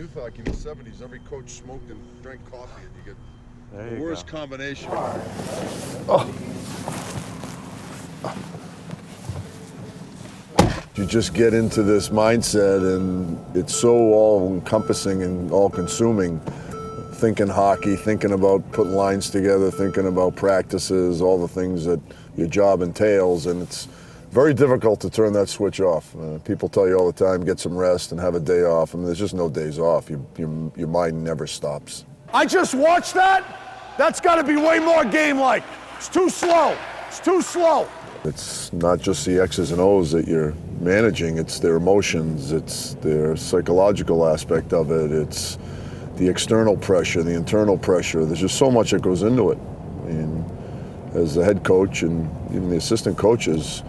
Youth hockey in the 70s, every coach smoked and drank coffee, and you get the worst combination. Oh. You just get into this mindset, and it's so all-encompassing and all-consuming. Thinking hockey, thinking about putting lines together, thinking about practices, all the things that your job entails, and it's very difficult to turn that switch off. People tell you all the time, get some rest and have a day off. I mean, there's just no days off. Your mind never stops. I just watched that. That's got to be way more game-like. It's too slow. It's too slow. It's not just the X's and O's that you're managing. It's their emotions. It's their psychological aspect of it. It's the external pressure, the internal pressure. There's just so much that goes into it. I mean, as the head coach and even the assistant coaches,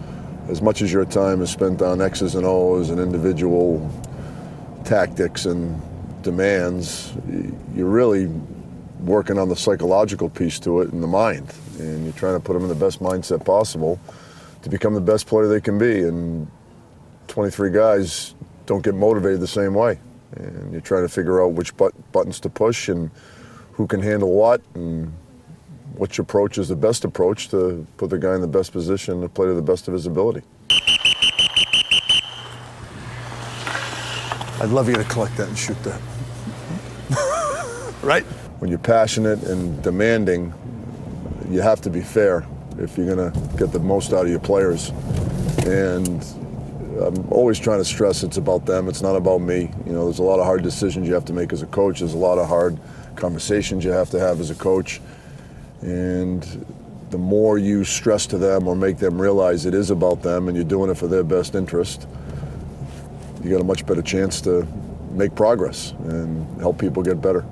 as much as your time is spent on X's and O's and individual tactics and demands, you're really working on the psychological piece to it and the mind. And you're trying to put them in the best mindset possible to become the best player they can be. And 23 guys don't get motivated the same way. And you're trying to figure out which buttons to push and who can handle what and which approach is the best approach to put the guy in the best position to play to the best of his ability. I'd love you to collect that and shoot that. Right? When you're passionate and demanding, you have to be fair if you're going to get the most out of your players. And I'm always trying to stress it's about them, it's not about me. You know, there's a lot of hard decisions you have to make as a coach. There's a lot of hard conversations you have to have as a coach. And the more you stress to them or make them realize it is about them and you're doing it for their best interest, you got a much better chance to make progress and help people get better.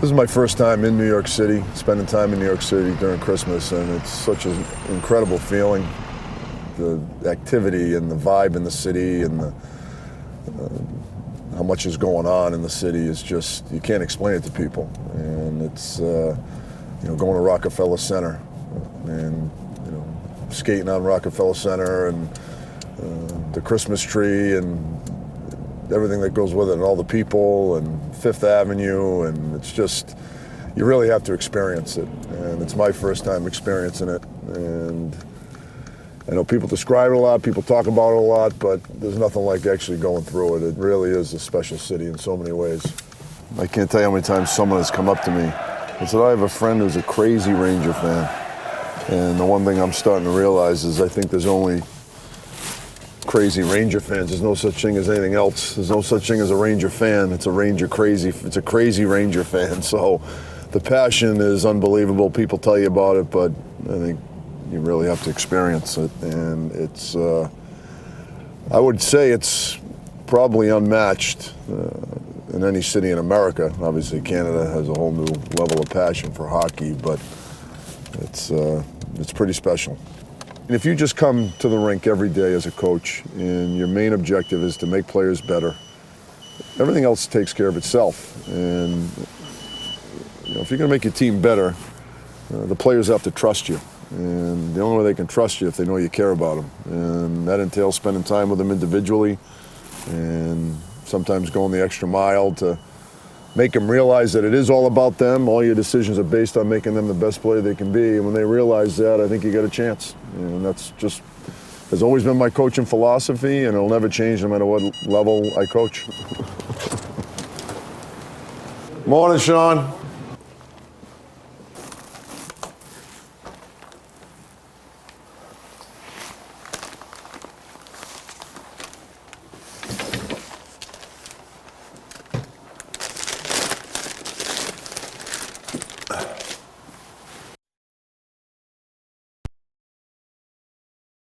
This is my first time in New York City, spending time in New York City during Christmas, and it's such an incredible feeling. The activity and the vibe in the city and the how much is going on in the city is just, you can't explain it to people. And it's, you know, going to Rockefeller Center and, you know, skating on Rockefeller Center and the Christmas tree and everything that goes with it and all the people and Fifth Avenue, and it's just, you really have to experience it. And it's my first time experiencing it. And I know people describe it a lot, people talk about it a lot, but there's nothing like actually going through it. It really is a special city in so many ways. I can't tell you how many times someone has come up to me and said, I have a friend who's a crazy Ranger fan. And the one thing I'm starting to realize is I think there's only crazy Ranger fans. There's no such thing as anything else. There's no such thing as a Ranger fan. It's a Ranger crazy. It's a crazy Ranger fan. So the passion is unbelievable. People tell you about it, but I think you really have to experience it. And it's, I would say it's probably unmatched in any city in America. Obviously Canada has a whole new level of passion for hockey, but it's pretty special. And if you just come to the rink every day as a coach and your main objective is to make players better, everything else takes care of itself. And you know, if you're going to make your team better, the players have to trust you. And the only way they can trust you if they know you care about them. And that entails spending time with them individually and sometimes going the extra mile to make them realize that it is all about them. All your decisions are based on making them the best player they can be. And when they realize that, I think you got a chance. And that's just, has always been my coaching philosophy, and it'll never change no matter what level I coach. Morning, Sean.